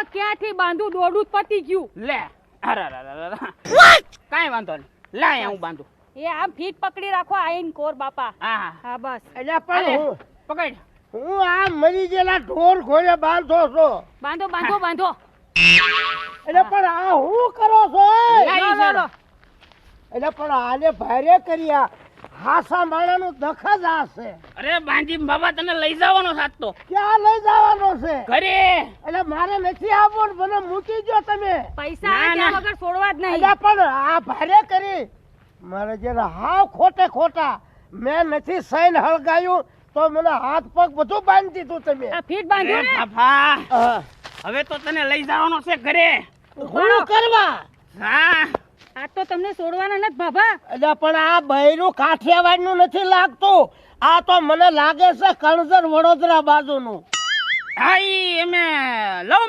ક્યાંથી બાંધું દોડું જ પતી ગયું લે અરે કાંઈ વાંધો નહીં લાય હું બાંધું એ આમ ફીટ પકડી રાખો આઈન કોર બાપા હા હા બસ એટલે પણ પકડ હું આ મરી ગયેલા ઢોર ઘોડે બાંધો છો બાંધો બાંધો બાંધો એટલે પણ આ હું કરો છો લાઈ લો, લો. એટલે પણ આને ભારે કર્યા હાસા માણાનું દખ જ આ છે અરે બાંધી બાબા તને લઈ જવાનો સાથ તો ક્યાં લઈ જવાનો છે ઘરે એટલે મારે નથી આવવું ને મને મૂકી જો તમે પૈસા ના, આપ્યા ના. વગર છોડવા જ નહીં એટલે પણ આ ભારે કરી મારે જેને હાવ ખોટે ખોટા મેં નથી સૈન હળગાયું તો મને હાથ પગ બધું બાંધી દીધું તમે આ ફીટ બાંધ્યું અરે ને બાપા હા. હવે તો તને લઈ જવાનો છે ઘરે હું કરવા હા આ તો તમને છોડવાના નથી બાબા એટલે પણ આ બૈરું કાઠિયાવાડનું નથી લાગતું આ તો મને લાગે છે કણજર વડોદરા બાજુનું હા ઈ અમે લવ